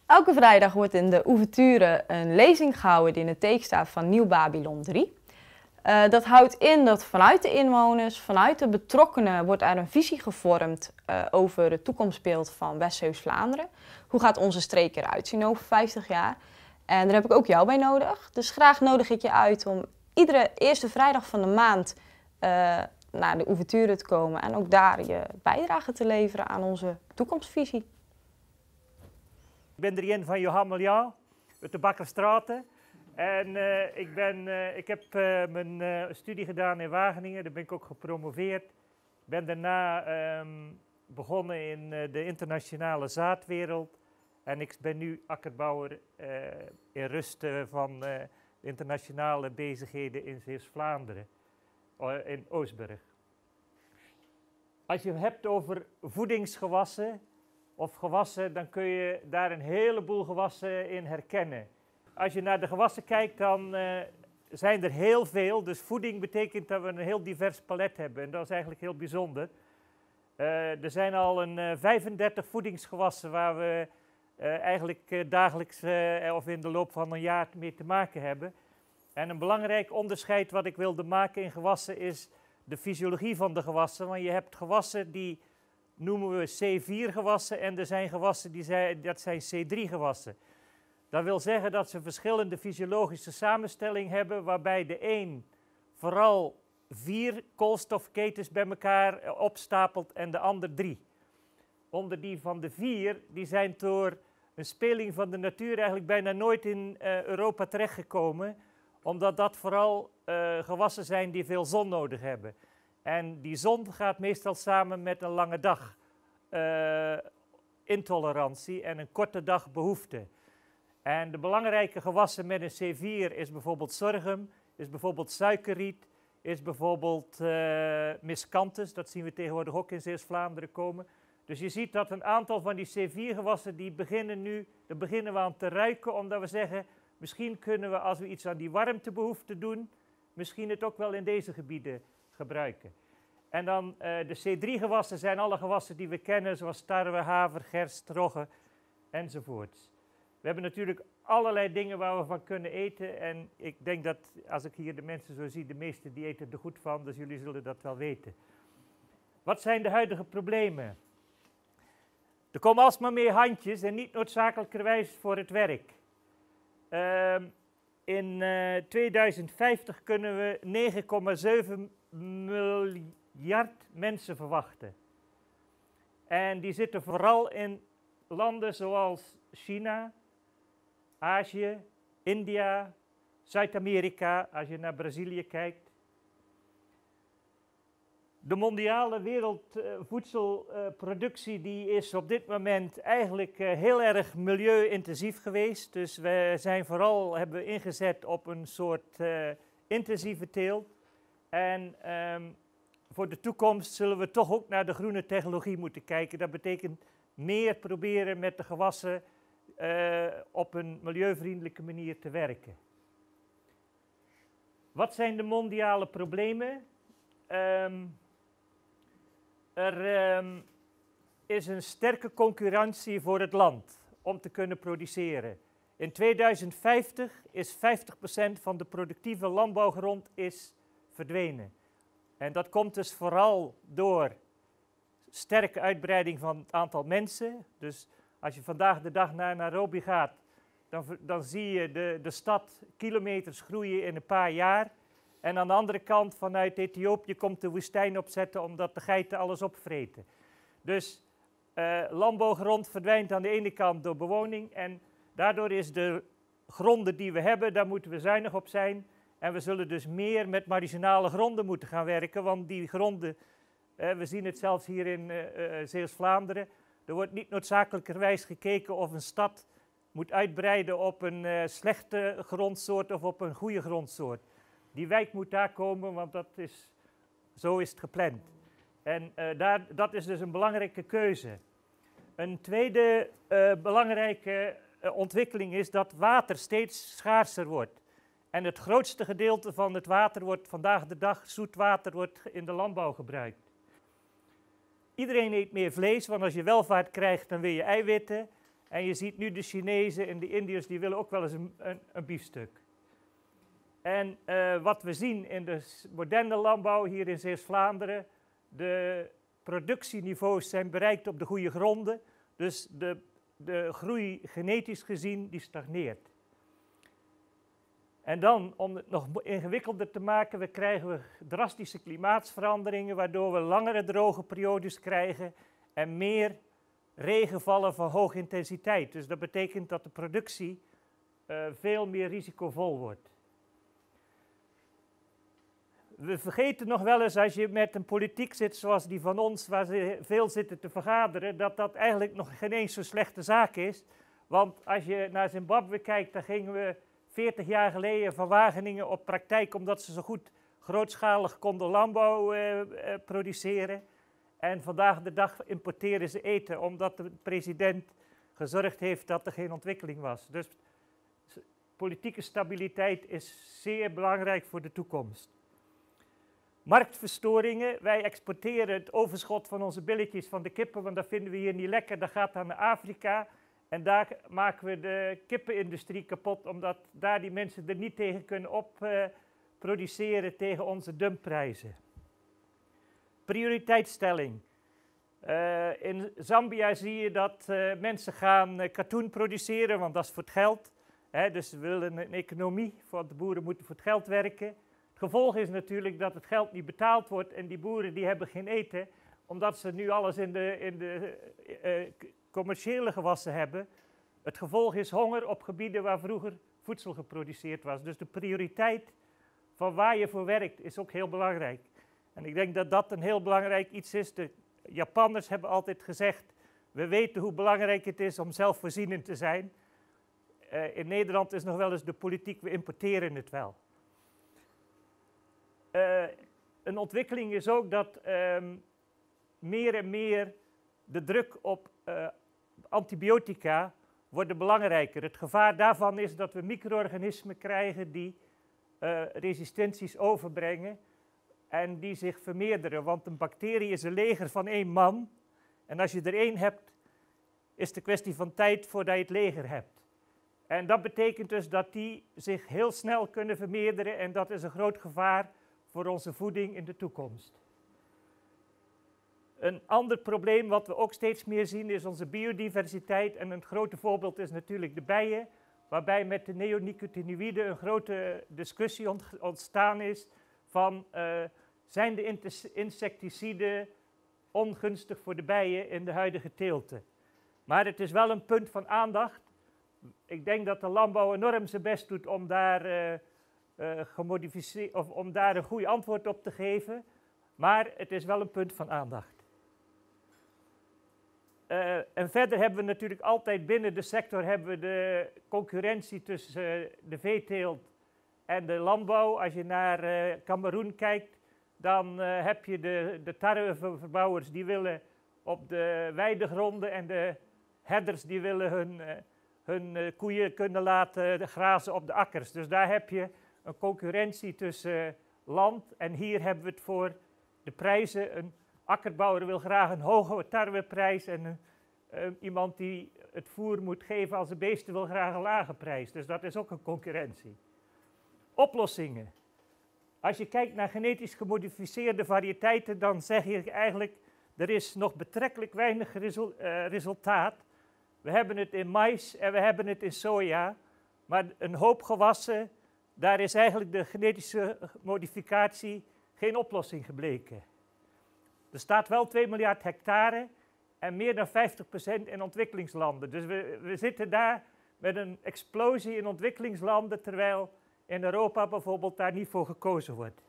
Elke vrijdag wordt in de ouverture een lezing gehouden die in het teken staat van Nieuw Babylon 3. Dat houdt in dat vanuit de inwoners, vanuit de betrokkenen, wordt er een visie gevormd over het toekomstbeeld van West-Zeeuws-Vlaanderen. Hoe gaat onze streek eruit zien over 50 jaar? En daar heb ik ook jou bij nodig. Dus graag nodig ik je uit om iedere eerste vrijdag van de maand naar de ouverture te komen en ook daar je bijdrage te leveren aan onze toekomstvisie. Ik ben Drien van Johan Melian uit de Bakkerstraten. En ik heb mijn studie gedaan in Wageningen, daar ben ik ook gepromoveerd. Ik ben daarna begonnen in de internationale zaadwereld. En ik ben nu akkerbouwer in rust van de internationale bezigheden in Zeeuws-Vlaanderen, in Oostburg. Als je het hebt over voedingsgewassen of gewassen, dan kun je daar een heleboel gewassen in herkennen. Als je naar de gewassen kijkt, dan zijn er heel veel. Dus voeding betekent dat we een heel divers palet hebben. En dat is eigenlijk heel bijzonder. Er zijn al 35 voedingsgewassen waar we eigenlijk dagelijks of in de loop van een jaar mee te maken hebben. En een belangrijk onderscheid wat ik wilde maken in gewassen is de fysiologie van de gewassen. Want je hebt gewassen die noemen we C4 gewassen en er zijn gewassen dat zijn C3 gewassen. Dat wil zeggen dat ze verschillende fysiologische samenstelling hebben, waarbij de een vooral 4 koolstofketens bij elkaar opstapelt en de ander 3. Onder die van de 4, die zijn door een speling van de natuur eigenlijk bijna nooit in Europa terechtgekomen, omdat dat vooral gewassen zijn die veel zon nodig hebben. En die zon gaat meestal samen met een lange dag intolerantie en een korte dag behoefte. En de belangrijke gewassen met een C4 is bijvoorbeeld sorghum, is bijvoorbeeld suikerriet, is bijvoorbeeld miscanthus. Dat zien we tegenwoordig ook in Zeeuws-Vlaanderen komen. Dus je ziet dat een aantal van die C4-gewassen, die beginnen we aan te ruiken, omdat we zeggen, misschien kunnen we als we iets aan die warmtebehoefte doen, misschien het ook wel in deze gebieden gebruiken. En dan de C3-gewassen zijn alle gewassen die we kennen, zoals tarwe, haver, gerst, rogge enzovoorts. We hebben natuurlijk allerlei dingen waar we van kunnen eten en ik denk dat, als ik hier de mensen zo zie, de meesten die eten er goed van, dus jullie zullen dat wel weten. Wat zijn de huidige problemen? Er komen alsmaar meer handjes en niet noodzakelijkerwijs voor het werk. In 2050 kunnen we 9,7 miljard mensen verwachten. En die zitten vooral in landen zoals China, Azië, India, Zuid-Amerika, als je naar Brazilië kijkt. De mondiale wereldvoedselproductie die is op dit moment eigenlijk heel erg milieu-intensief geweest. Dus we zijn hebben we ingezet op een soort intensieve teelt. En voor de toekomst zullen we toch ook naar de groene technologie moeten kijken. Dat betekent meer proberen met de gewassen op een milieuvriendelijke manier te werken. Wat zijn de mondiale problemen? Er is een sterke concurrentie voor het land om te kunnen produceren. In 2050 is 50% van de productieve landbouwgrond verdwenen. En dat komt dus vooral door sterke uitbreiding van het aantal mensen. Dus als je vandaag de dag naar Nairobi gaat, dan zie je de stad kilometers groeien in een paar jaar. En aan de andere kant, vanuit Ethiopië, komt de woestijn opzetten omdat de geiten alles opvreten. Dus landbouwgrond verdwijnt aan de ene kant door bewoning en daardoor is de gronden die we hebben, daar moeten we zuinig op zijn. En we zullen dus meer met marginale gronden moeten gaan werken, want die gronden, we zien het zelfs hier in Zeeuws-Vlaanderen, er wordt niet noodzakelijkerwijs gekeken of een stad moet uitbreiden op een slechte grondsoort of op een goede grondsoort. Die wijk moet daar komen, want zo is het gepland. En dat is dus een belangrijke keuze. Een tweede belangrijke ontwikkeling is dat water steeds schaarser wordt. En het grootste gedeelte van het water wordt vandaag de dag, zoetwater, wordt in de landbouw gebruikt. Iedereen eet meer vlees, want als je welvaart krijgt, dan wil je eiwitten. En je ziet nu de Chinezen en de Indiërs, die willen ook wel eens een biefstuk. En wat we zien in de moderne landbouw hier in Zeeuws-Vlaanderen, de productieniveaus zijn bereikt op de goede gronden, dus de groei genetisch gezien die stagneert. En dan, om het nog ingewikkelder te maken, krijgen we drastische klimaatsveranderingen, waardoor we langere droge periodes krijgen en meer regenvallen van hoge intensiteit. Dus dat betekent dat de productie veel meer risicovol wordt. We vergeten nog wel eens, als je met een politiek zit zoals die van ons, waar ze veel zitten te vergaderen, dat dat eigenlijk nog geen eens zo'n slechte zaak is. Want als je naar Zimbabwe kijkt, dan gingen we 40 jaar geleden van Wageningen op praktijk, omdat ze zo goed grootschalig konden landbouw produceren. En vandaag de dag importeren ze eten, omdat de president gezorgd heeft dat er geen ontwikkeling was. Dus politieke stabiliteit is zeer belangrijk voor de toekomst. Marktverstoringen. Wij exporteren het overschot van onze billetjes van de kippen, want dat vinden we hier niet lekker. Dat gaat dan naar Afrika. En daar maken we de kippenindustrie kapot, omdat daar die mensen er niet tegen kunnen produceren tegen onze dumpprijzen. Prioriteitsstelling. In Zambia zie je dat mensen gaan katoen produceren, want dat is voor het geld. Dus we willen een economie, want de boeren moeten voor het geld werken. Het gevolg is natuurlijk dat het geld niet betaald wordt en die boeren die hebben geen eten, omdat ze nu alles in de commerciële gewassen hebben. Het gevolg is honger op gebieden waar vroeger voedsel geproduceerd was. Dus de prioriteit van waar je voor werkt is ook heel belangrijk. En ik denk dat dat een heel belangrijk iets is. De Japanners hebben altijd gezegd, we weten hoe belangrijk het is om zelfvoorzienend te zijn. In Nederland is nog wel eens de politiek, we importeren het wel. Een ontwikkeling is ook dat meer en meer de druk op antibiotica wordt belangrijker. Het gevaar daarvan is dat we micro-organismen krijgen die resistenties overbrengen en die zich vermeerderen. Want een bacterie is een leger van 1 man. En als je er 1 hebt, is het een kwestie van tijd voordat je het leger hebt. En dat betekent dus dat die zich heel snel kunnen vermeerderen en dat is een groot gevaar voor onze voeding in de toekomst. Een ander probleem wat we ook steeds meer zien is onze biodiversiteit. En een grote voorbeeld is natuurlijk de bijen, waarbij met de neonicotinoïden een grote discussie ontstaan is van zijn de insecticiden ongunstig voor de bijen in de huidige teelten. Maar het is wel een punt van aandacht. Ik denk dat de landbouw enorm zijn best doet om daar om daar een goed antwoord op te geven, maar het is wel een punt van aandacht. En verder hebben we natuurlijk altijd binnen de sector de concurrentie tussen de veeteelt en de landbouw. Als je naar Kameroen kijkt, dan heb je de tarweverbouwers die willen op de weidegronden en de herders die willen hun koeien kunnen laten grazen op de akkers. Dus daar heb je een concurrentie tussen land en hier hebben we het voor de prijzen. Een akkerbouwer wil graag een hoge tarweprijs en iemand die het voer moet geven als de beesten wil graag een lage prijs. Dus dat is ook een concurrentie. Oplossingen. Als je kijkt naar genetisch gemodificeerde variëteiten, dan zeg je eigenlijk, er is nog betrekkelijk weinig resultaat. We hebben het in mais en we hebben het in soja, maar een hoop gewassen, daar is eigenlijk de genetische modificatie geen oplossing gebleken. Er staat wel 2 miljard hectare en meer dan 50% in ontwikkelingslanden. Dus we zitten daar met een explosie in ontwikkelingslanden, terwijl in Europa bijvoorbeeld daar niet voor gekozen wordt.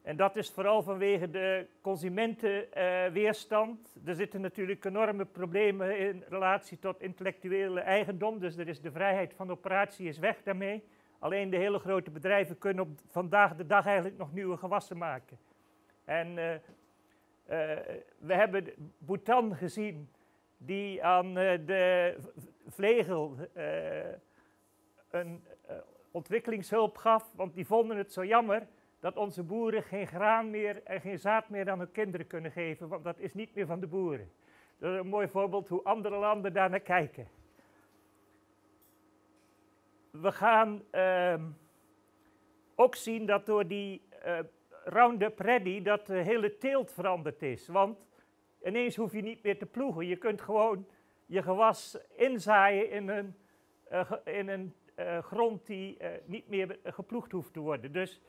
En dat is vooral vanwege de consumentenweerstand. Er zitten natuurlijk enorme problemen in relatie tot intellectuele eigendom. Dus er is de vrijheid van operatie is weg daarmee. Alleen de hele grote bedrijven kunnen op vandaag de dag eigenlijk nog nieuwe gewassen maken. En we hebben Bhutan gezien die aan de vlegel een ontwikkelingshulp gaf. Want die vonden het zo jammer dat onze boeren geen graan meer en geen zaad meer aan hun kinderen kunnen geven, want dat is niet meer van de boeren. Dat is een mooi voorbeeld hoe andere landen daar naar kijken. We gaan ook zien dat door die Roundup Ready dat de hele teelt veranderd is. Want ineens hoef je niet meer te ploegen. Je kunt gewoon je gewas inzaaien in een grond die niet meer geploegd hoeft te worden. Dus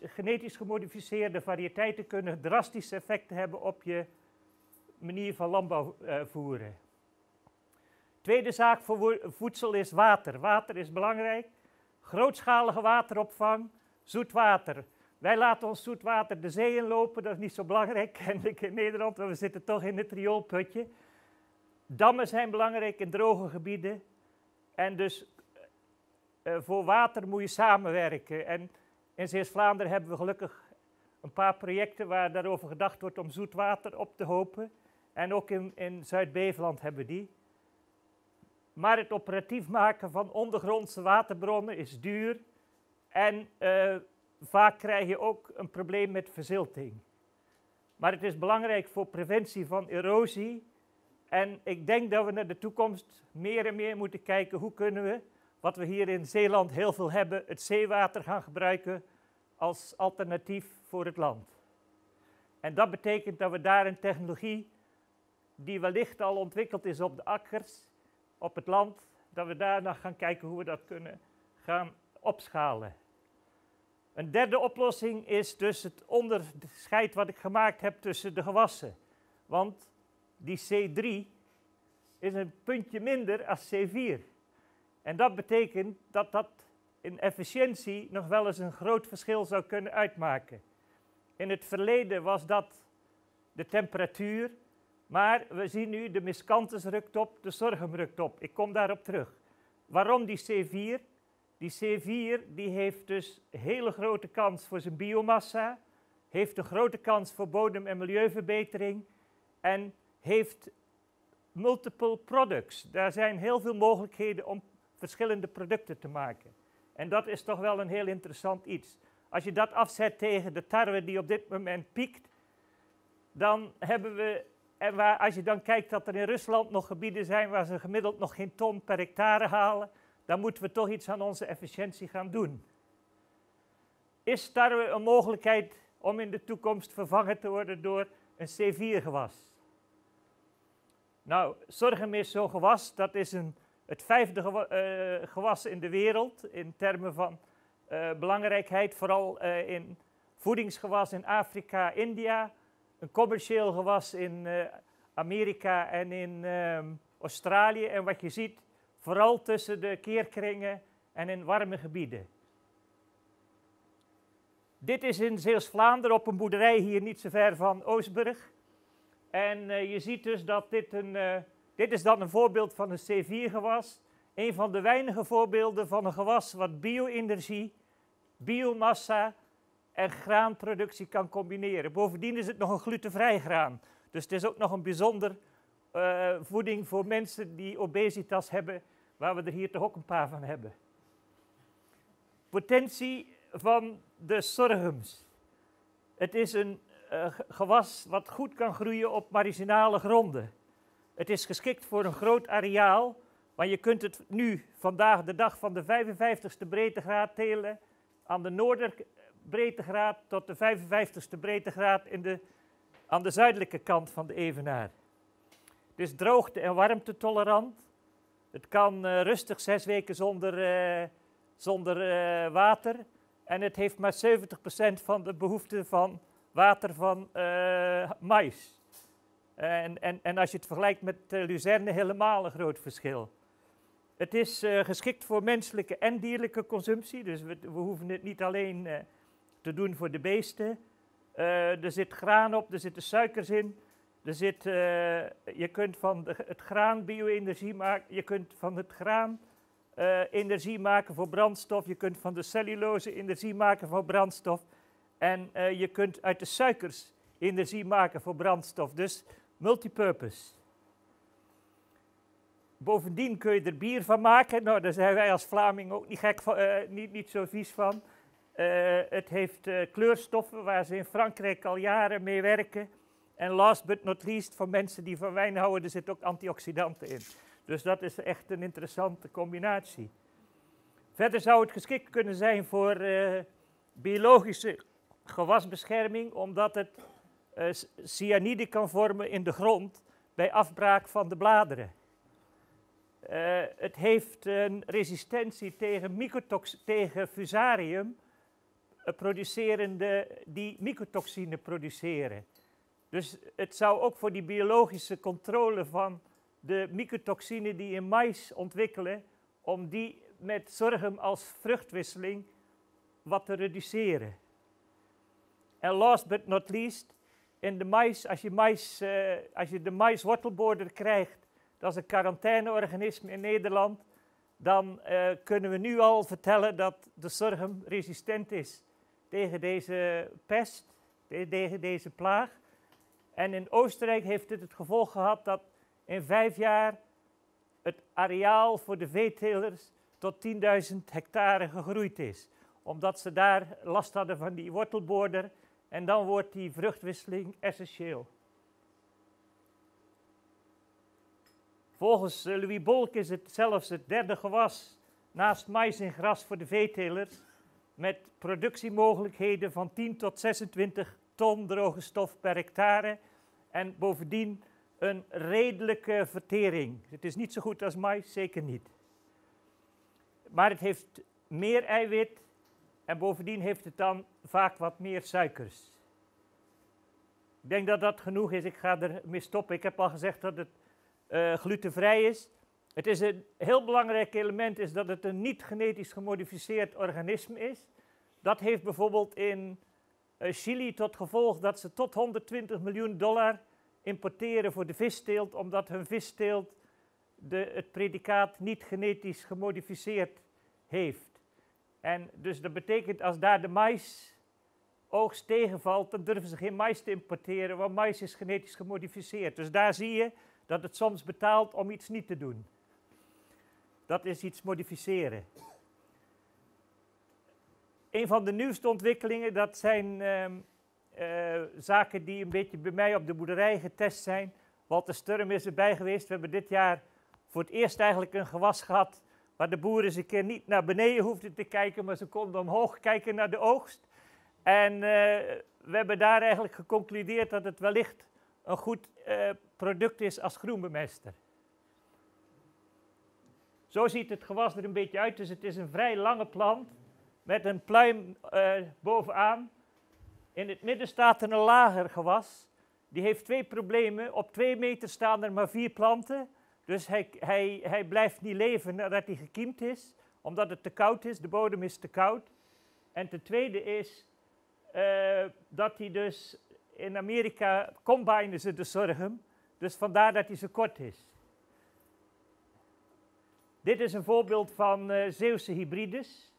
genetisch gemodificeerde variëteiten kunnen drastische effecten hebben op je manier van landbouw voeren. Tweede zaak voor voedsel is water. Water is belangrijk. Grootschalige wateropvang, zoet water. Wij laten ons zoet water de zee inlopen, dat is niet zo belangrijk kennelijk in Nederland, want we zitten toch in het rioolputje. Dammen zijn belangrijk in droge gebieden. En dus voor water moet je samenwerken. En in Zeeuws-Vlaanderen hebben we gelukkig een paar projecten waar daarover gedacht wordt om zoet water op te hopen. En ook in Zuid-Beveland hebben we die. Maar het operatief maken van ondergrondse waterbronnen is duur. En vaak krijg je ook een probleem met verzilting. Maar het is belangrijk voor preventie van erosie. En ik denk dat we naar de toekomst meer en meer moeten kijken hoe kunnen we, wat we hier in Zeeland heel veel hebben, het zeewater gaan gebruiken als alternatief voor het land. En dat betekent dat we daar een technologie die wellicht al ontwikkeld is op de akkers, op het land, dat we daarna gaan kijken hoe we dat kunnen gaan opschalen. Een derde oplossing is dus het onderscheid wat ik gemaakt heb tussen de gewassen. Want die C3 is een puntje minder als C4. En dat betekent dat dat in efficiëntie nog wel eens een groot verschil zou kunnen uitmaken. In het verleden was dat de temperatuur, maar we zien nu de miscanthus rukt op, de sorghum rukt op. Ik kom daarop terug. Waarom die C4? Die C4 die heeft dus een hele grote kans voor zijn biomassa, heeft een grote kans voor bodem- en milieuverbetering en heeft multiple products. Daar zijn heel veel mogelijkheden om verschillende producten te maken. En dat is toch wel een heel interessant iets. Als je dat afzet tegen de tarwe die op dit moment piekt, dan hebben we, en als je dan kijkt dat er in Rusland nog gebieden zijn waar ze gemiddeld nog geen ton per hectare halen, dan moeten we toch iets aan onze efficiëntie gaan doen. Is tarwe een mogelijkheid om in de toekomst vervangen te worden door een C4-gewas? Nou, sorghum is zo'n gewas, dat is het 5e gewas in de wereld in termen van belangrijkheid, vooral in voedingsgewas in Afrika, India, een commercieel gewas in Amerika en in Australië. En wat je ziet, vooral tussen de keerkringen en in warme gebieden. Dit is in Zeeuws-Vlaanderen op een boerderij hier niet zo ver van Oostburg. En je ziet dus dat dit is dan een voorbeeld van een C4-gewas. Een van de weinige voorbeelden van een gewas wat bio-energie, biomassa en graanproductie kan combineren. Bovendien is het nog een glutenvrij graan. Dus het is ook nog een bijzonder voeding voor mensen die obesitas hebben, waar we er hier toch ook een paar van hebben. Potentie van de sorghums. Het is een gewas wat goed kan groeien op marginale gronden. Het is geschikt voor een groot areaal, maar je kunt het nu, vandaag de dag van de 55ste breedtegraad telen, aan de noorderbreedtegraad tot de 55ste breedtegraad aan de zuidelijke kant van de evenaar. Het is droogte- en warmtetolerant. Het kan rustig 6 weken zonder water. En het heeft maar 70% van de behoefte van water van maïs. En als je het vergelijkt met luzerne, helemaal een groot verschil. Het is geschikt voor menselijke en dierlijke consumptie. Dus we hoeven het niet alleen te doen voor de beesten. Er zit graan op, er zitten suikers in. Je kunt van het graan bio-energie maken. Je kunt van het graan energie maken voor brandstof. Je kunt van de cellulose energie maken voor brandstof. En je kunt uit de suikers energie maken voor brandstof. Dus multipurpose. Bovendien kun je er bier van maken. Nou, daar zijn wij als Vlamingen ook niet gek van, niet zo vies van. Het heeft kleurstoffen waar ze in Frankrijk al jaren mee werken. En last but not least, voor mensen die van wijn houden, er zitten ook antioxidanten in. Dus dat is echt een interessante combinatie. Verder zou het geschikt kunnen zijn voor biologische gewasbescherming, omdat het cyanide kan vormen in de grond bij afbraak van de bladeren. Het heeft een resistentie tegen fusarium, die mycotoxine produceren. Dus het zou ook voor die biologische controle van de mycotoxine die in mais ontwikkelen, om die met sorghum als vruchtwisseling wat te reduceren. En last but not least, in de mais, als je de maiswortelboorder krijgt, dat is een quarantaineorganisme in Nederland, dan kunnen we nu al vertellen dat de sorghum resistent is tegen deze pest, tegen deze plaag. En in Oostenrijk heeft het gevolg gehad dat in 5 jaar het areaal voor de veetelers tot 10.000 hectare gegroeid is. Omdat ze daar last hadden van die wortelboorder en dan wordt die vruchtwisseling essentieel. Volgens Louis Bolk is het zelfs het derde gewas naast mais en gras voor de veetelers met productiemogelijkheden van 10 tot 26 ton droge stof per hectare en bovendien een redelijke vertering. Het is niet zo goed als mais, zeker niet. Maar het heeft meer eiwit en bovendien heeft het dan vaak wat meer suikers. Ik denk dat dat genoeg is, ik ga ermee stoppen. Ik heb al gezegd dat het glutenvrij is. Het is een heel belangrijk element is dat het een niet genetisch gemodificeerd organisme is. Dat heeft bijvoorbeeld in Chili tot gevolg dat ze tot $120 miljoen importeren voor de visteelt, omdat hun visteelt het predicaat niet genetisch gemodificeerd heeft. En dus dat betekent als daar de maisoogst tegenvalt, dan durven ze geen mais te importeren, want mais is genetisch gemodificeerd. Dus daar zie je dat het soms betaalt om iets niet te doen. Dat is iets modificeren. Een van de nieuwste ontwikkelingen, dat zijn zaken die een beetje bij mij op de boerderij getest zijn. Walter Sturm is erbij geweest. We hebben dit jaar voor het eerst eigenlijk een gewas gehad waar de boeren eens een keer niet naar beneden hoefden te kijken, maar ze konden omhoog kijken naar de oogst. En we hebben daar eigenlijk geconcludeerd dat het wellicht een goed product is als groenbemester. Zo ziet het gewas er een beetje uit. Dus het is een vrij lange plant met een pluim bovenaan. In het midden staat er een lager gewas. Die heeft 2 problemen. Op 2 meter staan er maar 4 planten. Dus hij blijft niet leven nadat hij gekiemd is, omdat het te koud is. De bodem is te koud. En ten tweede is dat hij dus in Amerika combinen ze de sorghum. Dus vandaar dat hij zo kort is. Dit is een voorbeeld van Zeeuwse hybrides.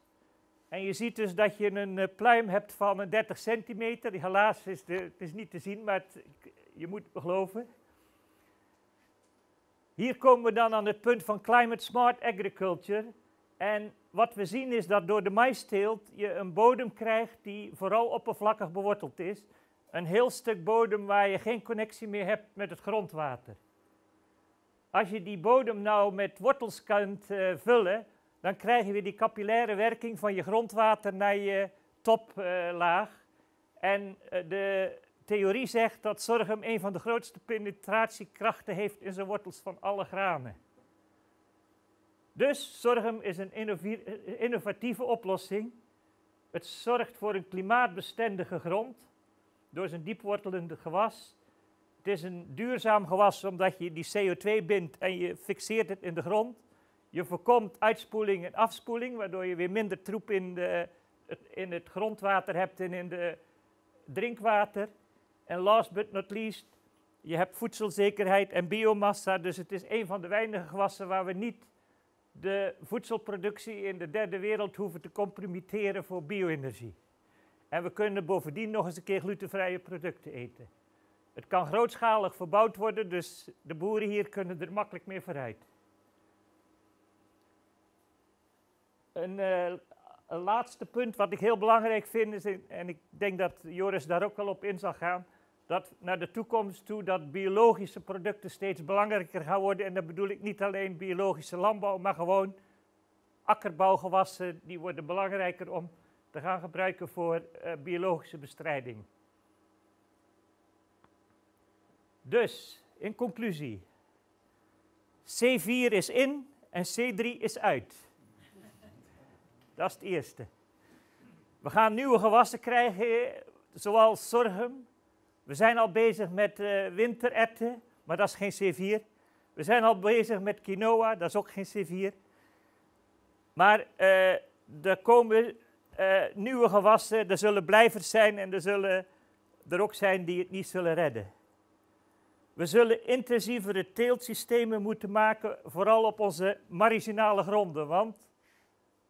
En je ziet dus dat je een pluim hebt van 30 centimeter. Helaas is het is niet te zien, maar je moet me geloven. Hier komen we dan aan het punt van climate smart agriculture. En wat we zien is dat door de maisteelt je een bodem krijgt die vooral oppervlakkig beworteld is. Een heel stuk bodem waar je geen connectie meer hebt met het grondwater. Als je die bodem nou met wortels kunt vullen, dan krijg je weer die capillaire werking van je grondwater naar je toplaag. En de theorie zegt dat sorghum een van de grootste penetratiekrachten heeft in zijn wortels van alle granen. Dus sorghum is een innovatieve oplossing. Het zorgt voor een klimaatbestendige grond door zijn diepwortelende gewas. Het is een duurzaam gewas omdat je die CO2 bindt en je fixeert het in de grond. Je voorkomt uitspoeling en afspoeling, waardoor je weer minder troep in het grondwater hebt en in het drinkwater. En last but not least, je hebt voedselzekerheid en biomassa. Dus het is een van de weinige gewassen waar we niet de voedselproductie in de derde wereld hoeven te compromitteren voor bio-energie. En we kunnen bovendien nog eens een keer glutenvrije producten eten. Het kan grootschalig verbouwd worden, dus de boeren hier kunnen er makkelijk mee vooruit. Een laatste punt wat ik heel belangrijk vind, is, en ik denk dat Joris daar ook al op in zal gaan, dat naar de toekomst toe dat biologische producten steeds belangrijker gaan worden. En dan bedoel ik niet alleen biologische landbouw, maar gewoon akkerbouwgewassen, die worden belangrijker om te gaan gebruiken voor biologische bestrijding. Dus, in conclusie, C4 is in en C3 is uit. Dat is het eerste. We gaan nieuwe gewassen krijgen, zoals sorghum. We zijn al bezig met wintererwten, maar dat is geen C4. We zijn al bezig met quinoa, dat is ook geen C4. Maar er komen nieuwe gewassen, er zullen blijvers zijn en er zullen er ook zijn die het niet zullen redden. We zullen intensievere teeltsystemen moeten maken, vooral op onze marginale gronden, want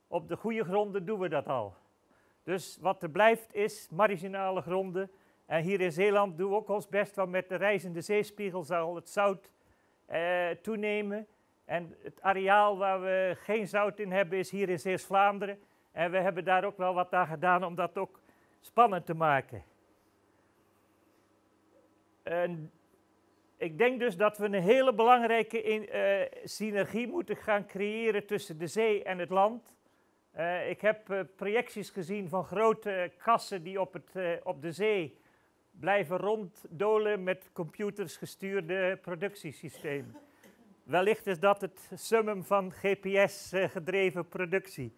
op de goede gronden doen we dat al. Dus wat er blijft is marginale gronden. En hier in Zeeland doen we ook ons best, want met de rijzende zeespiegel zal het zout toenemen. En het areaal waar we geen zout in hebben is hier in Zeeuws-Vlaanderen. En we hebben daar ook wel wat aan gedaan om dat ook spannend te maken. Ik denk dus dat we een hele belangrijke synergie moeten gaan creëren tussen de zee en het land. Ik heb projecties gezien van grote kassen die op de zee blijven ronddolen met computers gestuurde productiesystemen. Wellicht is dat het summum van GPS-gedreven productie.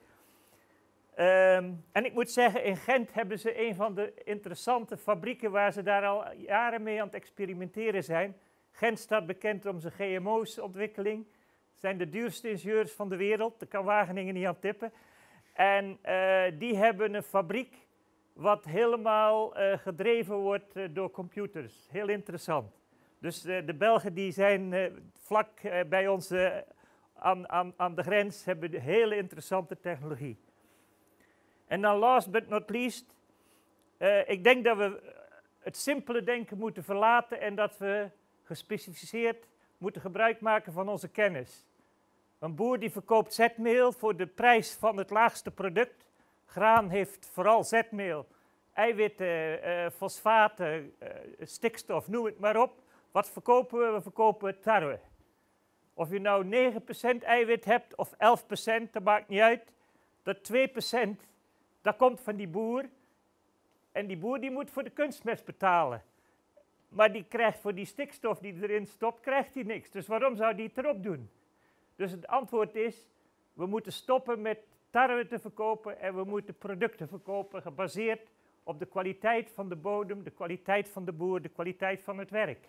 En ik moet zeggen, in Gent hebben ze een van de interessante fabrieken waar ze daar al jaren mee aan het experimenteren zijn. Gent staat bekend om zijn GMO's-ontwikkeling. Het zijn de duurste ingenieurs van de wereld, daar kan Wageningen niet aan tippen. En die hebben een fabriek wat helemaal gedreven wordt door computers. Heel interessant. Dus de Belgen die zijn vlak bij ons aan de grens, hebben een hele interessante technologie. En dan last but not least, ik denk dat we het simpele denken moeten verlaten en dat we gespecificeerd moeten gebruik maken van onze kennis. Een boer die verkoopt zetmeel voor de prijs van het laagste product. Graan heeft vooral zetmeel, eiwitten, fosfaten, stikstof, noem het maar op. Wat verkopen we? We verkopen tarwe. Of je nou 9% eiwit hebt of 11%, dat maakt niet uit. Dat 2%, dat komt van die boer. En die boer die moet voor de kunstmest betalen. Maar die krijgt voor die stikstof die erin stopt, krijgt hij niks. Dus waarom zou die het erop doen? Dus het antwoord is, we moeten stoppen met tarwe te verkopen en we moeten producten verkopen gebaseerd op de kwaliteit van de bodem, de kwaliteit van de boer, de kwaliteit van het werk.